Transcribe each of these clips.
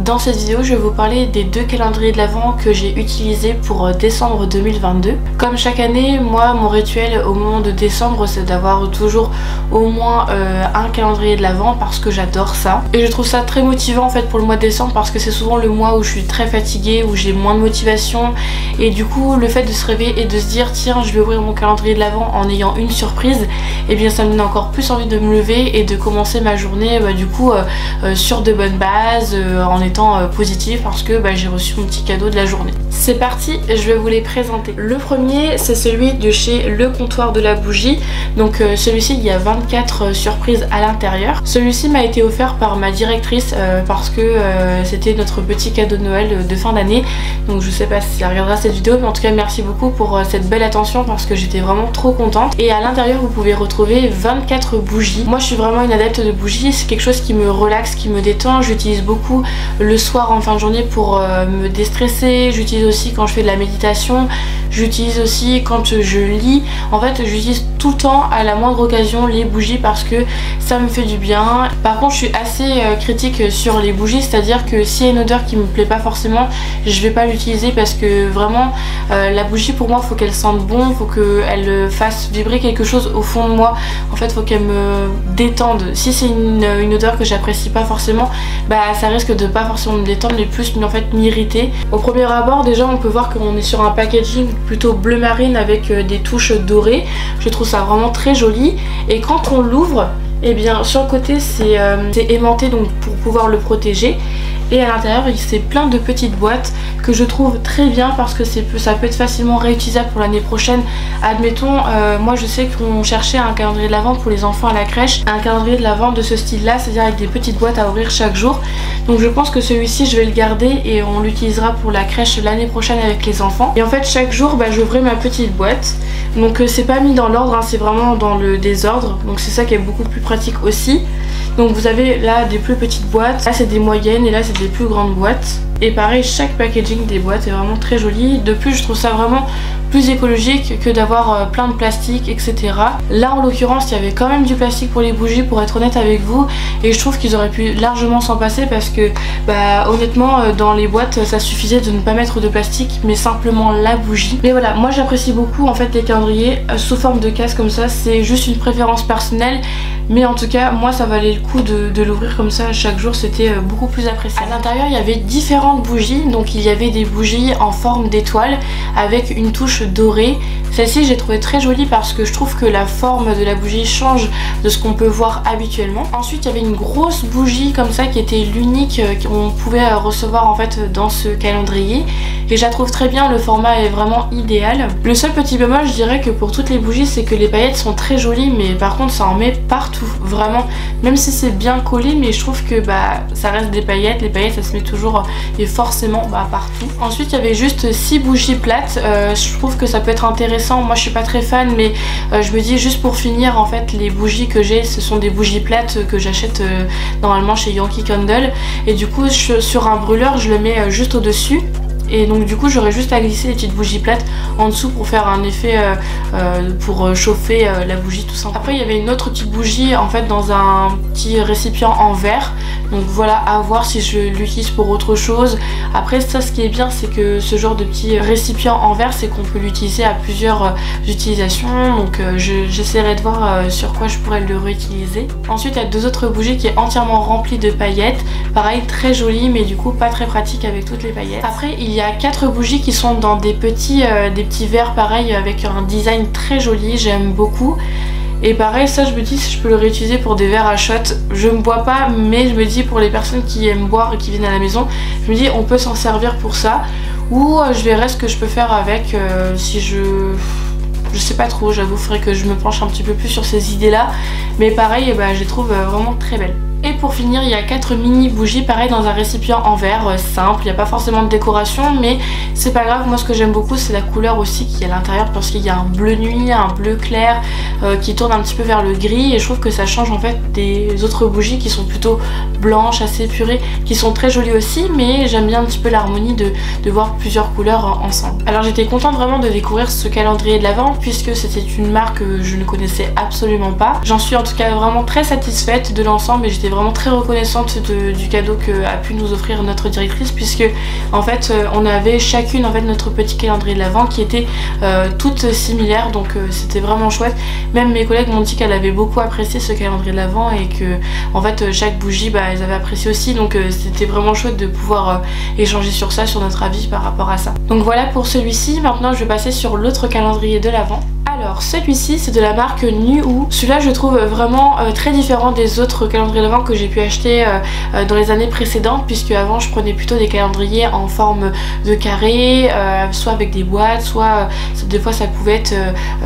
Dans cette vidéo, je vais vous parler des 2 calendriers de l'Avent que j'ai utilisés pour décembre 2022. Comme chaque année, moi mon rituel au moment de décembre c'est d'avoir toujours au moins un calendrier de l'Avent parce que j'adore ça. Et je trouve ça très motivant en fait pour le mois de décembre parce que c'est souvent le mois où je suis très fatiguée, où j'ai moins de motivation. Et du coup le fait de se réveiller et de se dire tiens je vais ouvrir mon calendrier de l'Avent en ayant une surprise, et bien ça me donne encore plus envie de me lever et de commencer ma journée sur de bonnes bases, en étant positive parce que j'ai reçu mon petit cadeau de la journée. C'est parti, je vais vous les présenter. Le premier c'est celui de chez Le Comptoir de la Bougie. Donc celui-ci il y a 24 surprises à l'intérieur. Celui-ci m'a été offert par ma directrice parce que c'était notre petit cadeau de Noël de fin d'année. Donc je sais pas si elle regardera cette vidéo, mais en tout cas merci beaucoup pour cette belle attention parce que j'étais vraiment trop contente. Et à l'intérieur vous pouvez retrouver 24 bougies. Moi je suis vraiment une adepte de bougies, c'est quelque chose qui me relaxe, qui me détend. J'utilise beaucoup le soir en fin de journée pour me déstresser. J'utilise aussi quand je fais de la méditation. J'utilise aussi quand je lis. En fait j'utilise tout le temps à la moindre occasion les bougies parce que ça me fait du bien. Par contre je suis assez critique sur les bougies, c'est à dire que s'il y a une odeur qui me plaît pas forcément, je vais pas l'utiliser parce que vraiment la bougie pour moi faut qu'elle sente bon, faut qu'elle fasse vibrer quelque chose au fond de moi. En fait faut qu'elle me détende. Si c'est une odeur que j'apprécie pas forcément, ça risque de pas forcément me détendre mais plus en fait m'irriter. Au premier abord déjà on peut voir qu'on est sur un packaging plutôt bleu marine avec des touches dorées. Je trouve ça vraiment très joli et quand on l'ouvre, et bien sur le côté c'est aimanté donc pour pouvoir le protéger. Et à l'intérieur c'est plein de petites boîtes que je trouve très bien parce que ça peut être facilement réutilisable pour l'année prochaine. Admettons, moi je sais qu'on cherchait un calendrier de l'Avent pour les enfants à la crèche, un calendrier de l'Avent de ce style là, c'est à dire avec des petites boîtes à ouvrir chaque jour. Donc je pense que celui-ci je vais le garder et on l'utilisera pour la crèche l'année prochaine avec les enfants. Et en fait chaque jour j'ouvrais ma petite boîte. Donc c'est pas mis dans l'ordre, c'est vraiment dans le désordre, donc c'est ça qui est beaucoup plus pratique aussi. Donc vous avez là des plus petites boîtes, là c'est des moyennes et là c'est des plus grandes boîtes. Et pareil, chaque packaging des boîtes est vraiment très joli. De plus je trouve ça vraiment plus écologique que d'avoir plein de plastique etc. Là en l'occurrence il y avait quand même du plastique pour les bougies pour être honnête avec vous. Et je trouve qu'ils auraient pu largement s'en passer parce que honnêtement dans les boîtes ça suffisait de ne pas mettre de plastique mais simplement la bougie. Mais voilà, moi j'apprécie beaucoup en fait les calendriers sous forme de casse comme ça. C'est juste une préférence personnelle. Mais en tout cas moi ça valait le coup de l'ouvrir comme ça chaque jour, c'était beaucoup plus apprécié. À l'intérieur il y avait différentes bougies, donc il y avait des bougies en forme d'étoile avec une touche dorée. Celle-ci j'ai trouvé très jolie parce que je trouve que la forme de la bougie change de ce qu'on peut voir habituellement. Ensuite il y avait une grosse bougie comme ça qui était l'unique qu'on pouvait recevoir en fait dans ce calendrier. Et je la trouve très bien, le format est vraiment idéal. Le seul petit bémol je dirais que pour toutes les bougies c'est que les paillettes sont très jolies mais par contre ça en met partout, vraiment. Même si c'est bien collé mais je trouve que ça reste des paillettes, les paillettes ça se met toujours et forcément partout. Ensuite il y avait juste 6 bougies plates, je trouve que ça peut être intéressant. Moi je suis pas très fan mais je me dis juste pour finir en fait les bougies que j'ai ce sont des bougies plates que j'achète normalement chez Yankee Candle et du coup sur un brûleur je le mets juste au dessus. Et donc du coup j'aurais juste à glisser les petites bougies plates en dessous pour faire un effet pour chauffer la bougie tout simplement. Après il y avait une autre petite bougie en fait dans un petit récipient en verre. Donc voilà, à voir si je l'utilise pour autre chose. Après ça ce qui est bien c'est que ce genre de petit récipient en verre c'est qu'on peut l'utiliser à plusieurs utilisations. Donc j'essaierai de voir sur quoi je pourrais le réutiliser. Ensuite il y a 2 autres bougies qui est entièrement remplie de paillettes. Pareil très jolie mais du coup pas très pratique avec toutes les paillettes. Après il y a 4 bougies qui sont dans des petits verres pareil avec un design très joli, j'aime beaucoup. Et pareil ça je me dis si je peux le réutiliser pour des verres à shot. Je ne bois pas mais je me dis pour les personnes qui aiment boire et qui viennent à la maison, je me dis on peut s'en servir pour ça. Ou je verrai ce que je peux faire avec si je sais pas trop, j'avoue faudrait que je me penche un petit peu plus sur ces idées là. Mais pareil je les trouve vraiment très belles. Et pour finir il y a 4 mini bougies pareil dans un récipient en verre simple, il n'y a pas forcément de décoration mais c'est pas grave. Moi ce que j'aime beaucoup c'est la couleur aussi qui est à l'intérieur parce qu'il y a un bleu nuit, un bleu clair qui tourne un petit peu vers le gris et je trouve que ça change en fait des autres bougies qui sont plutôt blanches, assez épurées, qui sont très jolies aussi mais j'aime bien un petit peu l'harmonie de voir plusieurs couleurs ensemble. Alors j'étais contente vraiment de découvrir ce calendrier de l'Avent puisque c'était une marque que je ne connaissais absolument pas. J'en suis en tout cas vraiment très satisfaite de l'ensemble et j'étais j'étais vraiment très reconnaissante du cadeau qu'a pu nous offrir notre directrice, puisque en fait on avait chacune en fait notre petit calendrier de l'Avent qui était toutes similaires, donc c'était vraiment chouette. Même mes collègues m'ont dit qu'elles avaient beaucoup apprécié ce calendrier de l'Avent et que en fait chaque bougie elles avaient apprécié aussi, donc c'était vraiment chouette de pouvoir échanger sur ça, sur notre avis par rapport à ça. Donc voilà pour celui-ci. Maintenant je vais passer sur l'autre calendrier de l'Avent. Alors celui-ci c'est de la marque Nuhu. Celui-là je trouve vraiment très différent des autres calendriers de l'Avent que j'ai pu acheter dans les années précédentes, puisque avant je prenais plutôt des calendriers en forme de carré, soit avec des boîtes, soit des fois ça pouvait être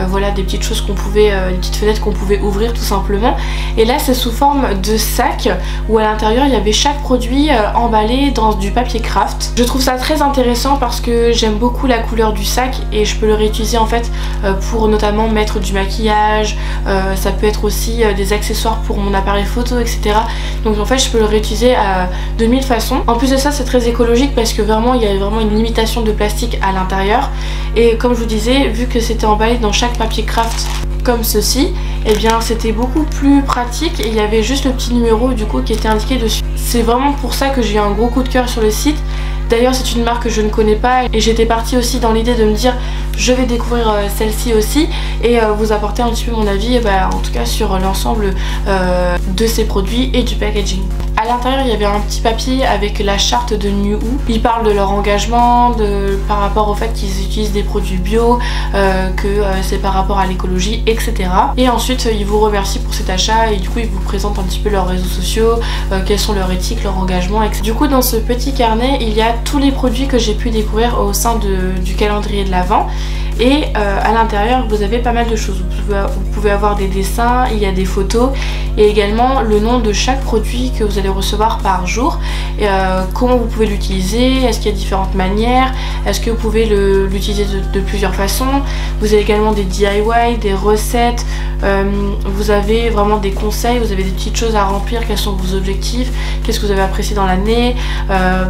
voilà, des petites choses qu'on pouvait, des petites fenêtres qu'on pouvait ouvrir tout simplement. Et là c'est sous forme de sac où à l'intérieur il y avait chaque produit emballé dans du papier craft. Je trouve ça très intéressant parce que j'aime beaucoup la couleur du sac et je peux le réutiliser en fait pour notamment mettre du maquillage, ça peut être aussi des accessoires pour mon appareil photo, etc. Donc en fait je peux le réutiliser de mille façons. En plus de ça c'est très écologique parce que vraiment il y a vraiment une limitation de plastique à l'intérieur, et comme je vous disais, vu que c'était emballé dans chaque papier craft comme ceci, et bien c'était beaucoup plus pratique et il y avait juste le petit numéro du coup qui était indiqué dessus. C'est vraiment pour ça que j'ai eu un gros coup de cœur sur le site. D'ailleurs c'est une marque que je ne connais pas et j'étais partie aussi dans l'idée de me dire je vais découvrir celle-ci aussi et vous apporter un petit peu mon avis en tout cas sur l'ensemble de ces produits et du packaging. À l'intérieur il y avait un petit papier avec la charte de Nuhu. Ils parlent de leur engagement, par rapport au fait qu'ils utilisent des produits bio, que c'est par rapport à l'écologie, etc. Et ensuite ils vous remercient pour cet achat et du coup ils vous présentent un petit peu leurs réseaux sociaux, quelles sont leurs éthiques, leur engagement, etc. Du coup dans ce petit carnet il y a tous les produits que j'ai pu découvrir au sein du calendrier de l'Avent. Et à l'intérieur vous avez pas mal de choses, vous pouvez avoir des dessins, il y a des photos et également le nom de chaque produit que vous allez recevoir par jour, et comment vous pouvez l'utiliser, est-ce qu'il y a différentes manières, est-ce que vous pouvez l'utiliser de plusieurs façons. Vous avez également des DIY, des recettes, vous avez vraiment des conseils, vous avez des petites choses à remplir, quels sont vos objectifs, qu'est-ce que vous avez apprécié dans l'année,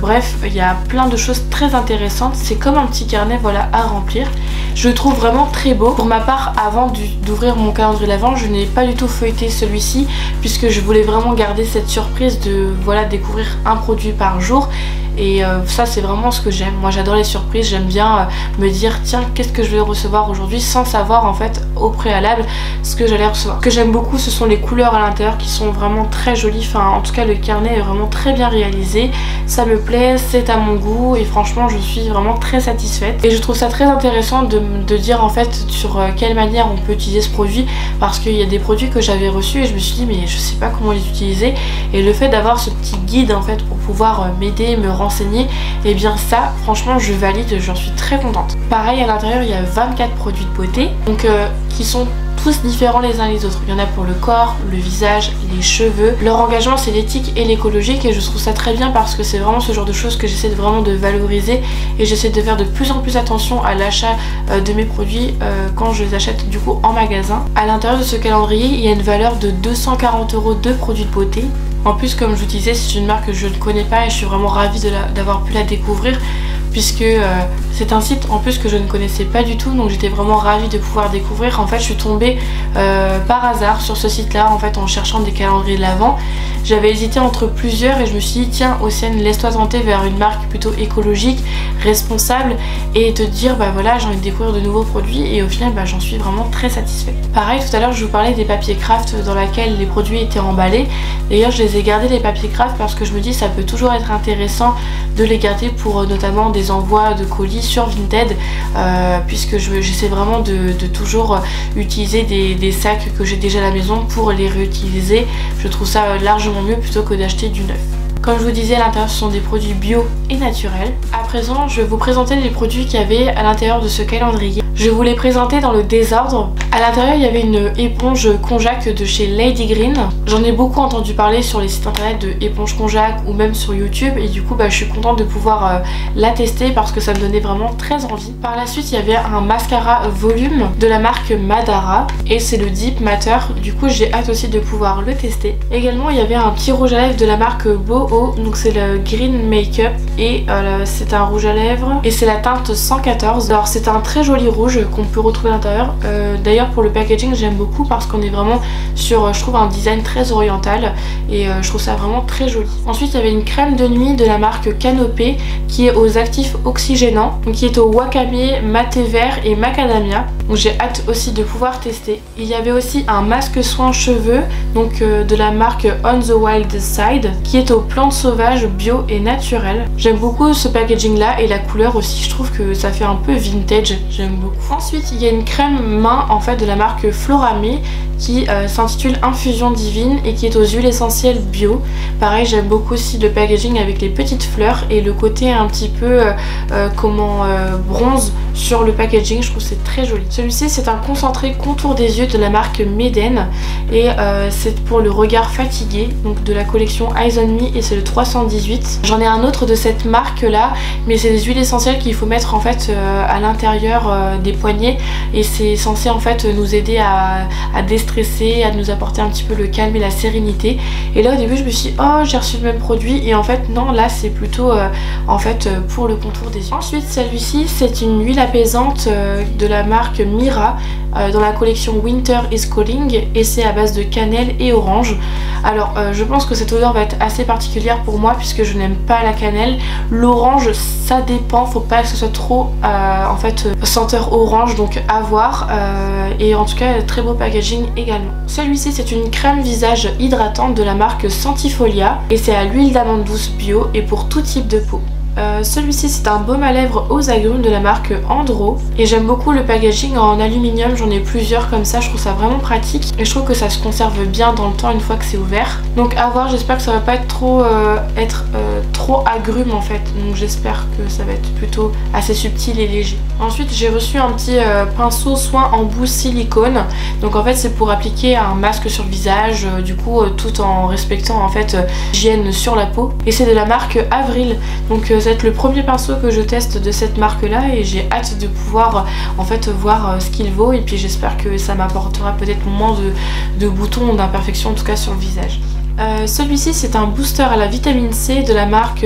bref il y a plein de choses très intéressantes. C'est comme un petit carnet voilà à remplir. Je le trouve vraiment très beau. Pour ma part, avant d'ouvrir mon calendrier de l'Avent, je n'ai pas du tout feuilleté celui-ci puisque je voulais vraiment garder cette surprise de voilà découvrir un produit par jour. Et ça c'est vraiment ce que j'aime. Moi j'adore les surprises, j'aime bien me dire tiens qu'est-ce que je vais recevoir aujourd'hui sans savoir en fait au préalable ce que j'allais recevoir. Ce que j'aime beaucoup ce sont les couleurs à l'intérieur qui sont vraiment très jolies, enfin en tout cas le carnet est vraiment très bien réalisé, ça me plaît, c'est à mon goût et franchement je suis vraiment très satisfaite. Et je trouve ça très intéressant de dire en fait sur quelle manière on peut utiliser ce produit, parce qu'il y a des produits que j'avais reçus et je me suis dit mais je sais pas comment les utiliser, et le fait d'avoir ce petit guide en fait pour pouvoir m'aider, me renseigner, et bien ça franchement je valide, j'en suis très contente. Pareil à l'intérieur il y a 24 produits de beauté donc qui sont tous différents les uns les autres. Il y en a pour le corps, le visage, les cheveux. Leur engagement c'est l'éthique et l'écologique et je trouve ça très bien parce que c'est vraiment ce genre de choses que j'essaie vraiment de valoriser et j'essaie de faire de plus en plus attention à l'achat de mes produits quand je les achète du coup en magasin. À l'intérieur de ce calendrier il y a une valeur de 240 € de produits de beauté. En plus comme je vous disais c'est une marque que je ne connais pas et je suis vraiment ravie d'avoir pu la découvrir, puisque c'est un site en plus que je ne connaissais pas du tout, donc j'étais vraiment ravie de pouvoir découvrir. En fait je suis tombée par hasard sur ce site là en fait en cherchant des calendriers de l'Avent. J'avais hésité entre plusieurs et je me suis dit tiens Océane, laisse-toi tenter vers une marque plutôt écologique, responsable, et te dire bah voilà j'ai envie de découvrir de nouveaux produits, et au final bah, j'en suis vraiment très satisfaite. Pareil tout à l'heure je vous parlais des papiers craft dans lesquels les produits étaient emballés. D'ailleurs je les ai gardés les papiers craft parce que je me dis ça peut toujours être intéressant de les garder pour notamment des envois de colis sur Vinted, puisque j'essaie vraiment de toujours utiliser des sacs que j'ai déjà à la maison pour les réutiliser. Je trouve ça largement mieux plutôt que d'acheter du neuf. Comme je vous disais, à l'intérieur ce sont des produits bio et naturels. À présent je vais vous présenter les produits qu'il y avait à l'intérieur de ce calendrier. Je vais vous les présenter dans le désordre. À l'intérieur il y avait une éponge konjac de chez Lady Green. J'en ai beaucoup entendu parler sur les sites internet de éponge konjac ou même sur YouTube, et du coup bah, je suis contente de pouvoir la tester parce que ça me donnait vraiment très envie. Par la suite il y avait un mascara volume de la marque Madara et c'est le Deep Matter, du coup j'ai hâte aussi de pouvoir le tester. Également il y avait un petit rouge à lèvres de la marque Beau haut, donc c'est le Green Makeup et c'est un rouge à lèvres et c'est la teinte 114. Alors c'est un très joli rouge qu'on peut retrouver à l'intérieur. D'ailleurs pour le packaging j'aime beaucoup parce qu'on est vraiment sur, je trouve, un design très oriental et je trouve ça vraiment très joli. Ensuite il y avait une crème de nuit de la marque Canopé qui est aux actifs oxygénants, donc qui est au wakame, maté vert et macadamia. Donc j'ai hâte aussi de pouvoir tester. Il y avait aussi un masque soin cheveux, donc de la marque On the Wild Side, qui est aux plantes sauvages, bio et naturelles. J'aime beaucoup ce packaging là et la couleur aussi, je trouve que ça fait un peu vintage, j'aime beaucoup. Ensuite il y a une crème main en fait de la marque Floramé qui s'intitule Infusion Divine et qui est aux huiles essentielles bio. Pareil, j'aime beaucoup aussi le packaging avec les petites fleurs et le côté un petit peu bronze sur le packaging, je trouve c'est très joli. Celui-ci c'est un concentré contour des yeux de la marque Meden et c'est pour le regard fatigué, donc de la collection Eyes on Me et c'est le 318. J'en ai un autre de cette marque là, mais c'est des huiles essentielles qu'il faut mettre en fait à l'intérieur des poignets et c'est censé en fait nous aider à déstresser, à nous apporter un petit peu le calme et la sérénité. Et là au début je me suis dit oh j'ai reçu le même produit et en fait non, là c'est plutôt en fait pour le contour des yeux. Ensuite celui-ci c'est une huile apaisante de la marque Mira dans la collection Winter is Calling et c'est à base de cannelle et orange. Alors je pense que cette odeur va être assez particulière pour moi puisque je n'aime pas la cannelle. L'orange ça dépend, faut pas que ce soit trop en fait senteur orange, donc à voir. Et en tout cas très beau packaging également. Celui-ci c'est une crème visage hydratante de la marque Santifolia et c'est à l'huile d'amande douce bio et pour tout type de peau. Celui-ci c'est un baume à lèvres aux agrumes de la marque Andro et j'aime beaucoup le packaging en aluminium, j'en ai plusieurs comme ça, je trouve ça vraiment pratique et je trouve que ça se conserve bien dans le temps une fois que c'est ouvert. Donc à voir, j'espère que ça va pas être trop agrume en fait, donc j'espère que ça va être plutôt assez subtil et léger. Ensuite j'ai reçu un petit pinceau soin en bout silicone, donc en fait c'est pour appliquer un masque sur le visage du coup tout en respectant en fait l'hygiène sur la peau et c'est de la marque Avril, donc ça va être le premier pinceau que je teste de cette marque là et j'ai hâte de pouvoir en fait voir ce qu'il vaut et puis j'espère que ça m'apportera peut-être moins de boutons, d'imperfections en tout cas sur le visage. Celui-ci c'est un booster à la vitamine C de la marque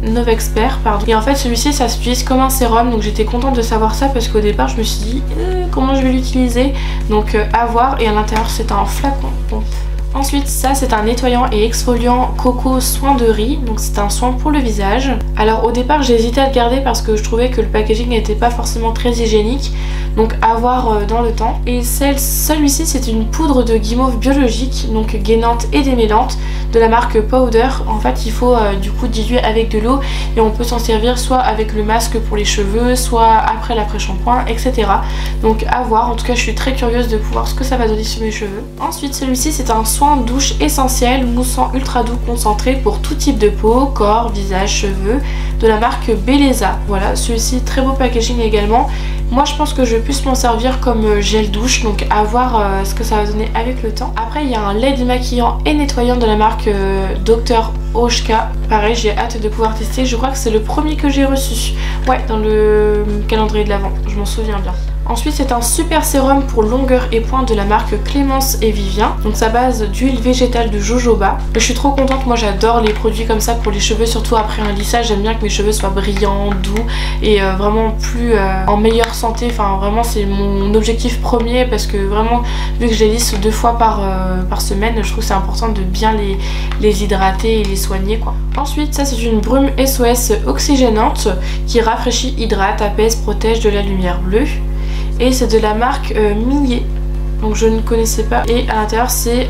Novexpert pardon. Et en fait celui-ci ça s'utilise comme un sérum, donc j'étais contente de savoir ça parce qu'au départ je me suis dit comment je vais l'utiliser, donc à voir. Et à l'intérieur c'est un flacon. Bon. Ensuite ça c'est un nettoyant et exfoliant coco soin de riz, donc c'est un soin pour le visage. Alors au départ j'ai hésité à le garder parce que je trouvais que le packaging n'était pas forcément très hygiénique, donc à voir dans le temps. Et celui-ci c'est une poudre de guimauve biologique, donc gainante et démêlante de la marque Powder. En fait il faut du coup diluer avec de l'eau et on peut s'en servir soit avec le masque pour les cheveux, soit après l'après-shampoing, etc. Donc à voir, en tout cas je suis très curieuse de voir ce que ça va donner sur mes cheveux. Ensuite celui-ci c'est un soin douche essentiel moussant ultra doux concentré pour tout type de peau, corps, visage, cheveux de la marque Belleza. Voilà, celui-ci très beau packaging également. Moi je pense que je vais plus m'en servir comme gel douche, donc à voir ce que ça va donner avec le temps. Après il y a un lait démaquillant et nettoyant de la marque Dr Oshka. Pareil, j'ai hâte de pouvoir tester, je crois que c'est le premier que j'ai reçu. Ouais, dans le calendrier de l'Avent, je m'en souviens bien. Ensuite c'est un super sérum pour longueur et pointe de la marque Clémence et Vivien, donc sa base d'huile végétale de jojoba. Je suis trop contente, moi j'adore les produits comme ça pour les cheveux, surtout après un lissage. J'aime bien que mes cheveux soient brillants, doux et vraiment plus en meilleure santé. Enfin vraiment c'est mon objectif premier parce que vraiment vu que je les lisse 2 fois par semaine, je trouve que c'est important de bien les hydrater et les soigner quoi. Ensuite ça c'est une brume SOS oxygénante qui rafraîchit, hydrate, apaise, protège de la lumière bleue. Et c'est de la marque Millet, donc je ne connaissais pas. Et à l'intérieur c'est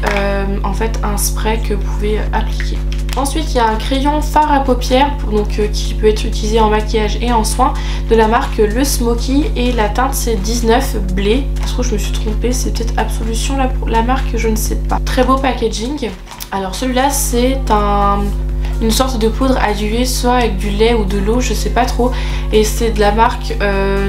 en fait un spray que vous pouvez appliquer. Ensuite il y a un crayon fard à paupières donc, qui peut être utilisé en maquillage et en soins de la marque Le Smoky et la teinte c'est 19 blé. Je trouve que je me suis trompée, c'est peut-être Absolution la marque, je ne sais pas. Très beau packaging. Alors celui-là c'est une sorte de poudre à diluer soit avec du lait ou de l'eau, je sais pas trop, et c'est de la marque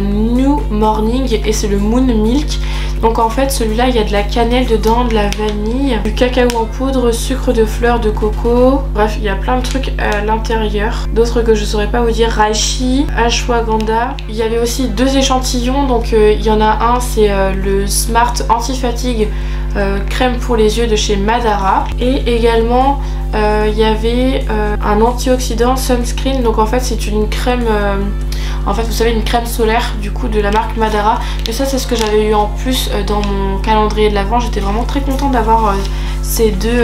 New Morning et c'est le Moon Milk. Donc en fait celui-là il y a de la cannelle dedans, de la vanille, du cacao en poudre, sucre de fleur de coco, bref il y a plein de trucs à l'intérieur, d'autres que je saurais pas vous dire, reishi, ashwagandha. Il y avait aussi 2 échantillons, donc il y en a un c'est le Smart Anti-Fatigue crème pour les yeux de chez Madara et également il y avait un antioxydant sunscreen, donc en fait c'est une crème, en fait vous savez, une crème solaire du coup de la marque Madara. Mais ça c'est ce que j'avais eu en plus dans mon calendrier de l'Avent. J'étais vraiment très contente d'avoir ces deux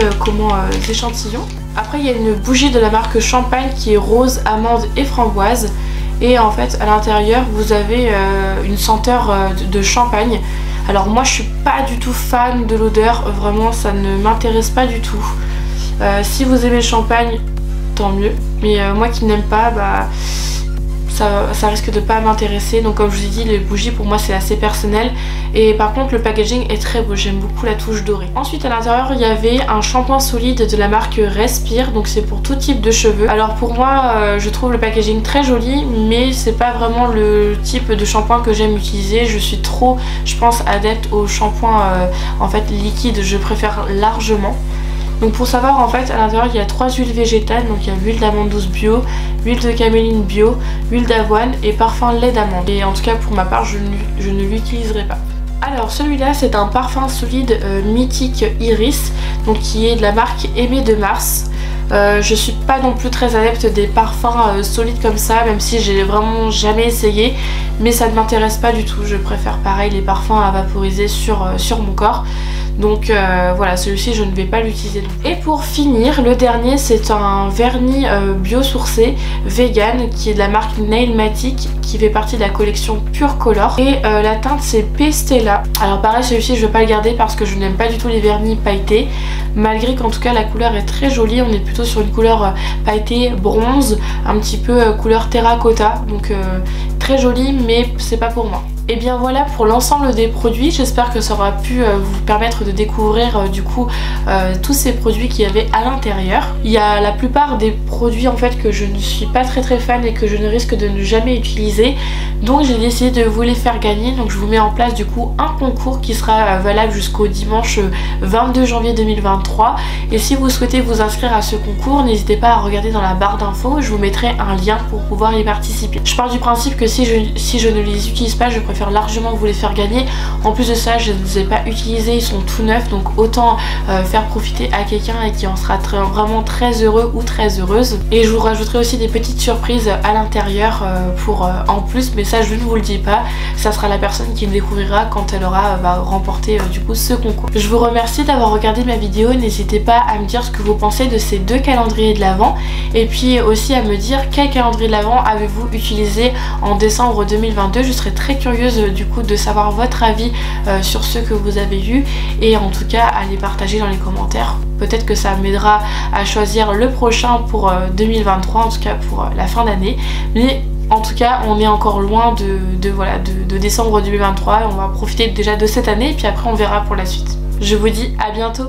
échantillons. Après il y a une bougie de la marque Champagne qui est rose, amande et framboise. Et en fait à l'intérieur vous avez une senteur de champagne. Alors moi je suis pas du tout fan de l'odeur, vraiment ça ne m'intéresse pas du tout. Si vous aimez le champagne, tant mieux. Mais moi qui n'aime pas, bah ça risque de pas m'intéresser. Donc comme je vous ai dit, les bougies pour moi c'est assez personnel. Et par contre le packaging est très beau, j'aime beaucoup la touche dorée. Ensuite à l'intérieur il y avait un shampoing solide de la marque Respire, donc c'est pour tout type de cheveux. Alors pour moi je trouve le packaging très joli, mais c'est pas vraiment le type de shampoing que j'aime utiliser. Je suis trop, je pense, adepte au shampoing en fait liquide, je préfère largement. Donc pour savoir, en fait à l'intérieur il y a 3 huiles végétales, donc il y a l'huile d'amande douce bio, l'huile de caméline bio, l'huile d'avoine et parfum lait d'amande. Et en tout cas pour ma part je ne l'utiliserai pas. Alors celui-là c'est un parfum solide mythique Iris, donc qui est de la marque Aimé de Mars. Je suis pas non plus très adepte des parfums solides comme ça, même si j'ai vraiment jamais essayé, mais ça ne m'intéresse pas du tout. Je préfère pareil les parfums à vaporiser sur mon corps. Donc voilà, celui-ci je ne vais pas l'utiliser. Et pour finir, le dernier c'est un vernis biosourcé vegan qui est de la marque Nailmatic, qui fait partie de la collection Pure Color. Et la teinte c'est Pestella. Alors pareil, celui-ci je vais pas le garder parce que je n'aime pas du tout les vernis pailletés, malgré qu'en tout cas la couleur est très jolie. On est plutôt sur une couleur pailletée bronze, un petit peu couleur terracotta, donc très jolie, mais c'est pas pour moi. Et bien voilà pour l'ensemble des produits, j'espère que ça aura pu vous permettre de découvrir du coup tous ces produits qu'il y avait à l'intérieur. Il y a la plupart des produits en fait que je ne suis pas très fan et que je ne risque de ne jamais utiliser, donc j'ai décidé de vous les faire gagner. Donc je vous mets en place du coup un concours qui sera valable jusqu'au dimanche 22 janvier 2023, et si vous souhaitez vous inscrire à ce concours, n'hésitez pas à regarder dans la barre d'infos, je vous mettrai un lien pour pouvoir y participer. Je pars du principe que si je ne les utilise pas, je préfère largement vous les faire gagner. En plus de ça, je ne les ai pas utilisés, ils sont tout neufs, donc autant faire profiter à quelqu'un et qui en sera vraiment très heureux ou très heureuse. Et je vous rajouterai aussi des petites surprises à l'intérieur pour en plus, mais ça je ne vous le dis pas, ça sera la personne qui le découvrira quand elle aura remporté du coup ce concours. Je vous remercie d'avoir regardé ma vidéo, n'hésitez pas à me dire ce que vous pensez de ces deux calendriers de l'Avent, et puis aussi à me dire quel calendrier de l'Avent avez-vous utilisé en décembre 2022. Je serais très curieuse du coup de savoir votre avis sur ceux que vous avez vus, et en tout cas à les partager dans les commentaires. Peut-être que ça m'aidera à choisir le prochain pour 2023, en tout cas pour la fin d'année. Mais en tout cas on est encore loin de décembre 2023, on va profiter déjà de cette année et puis après on verra pour la suite. Je vous dis à bientôt.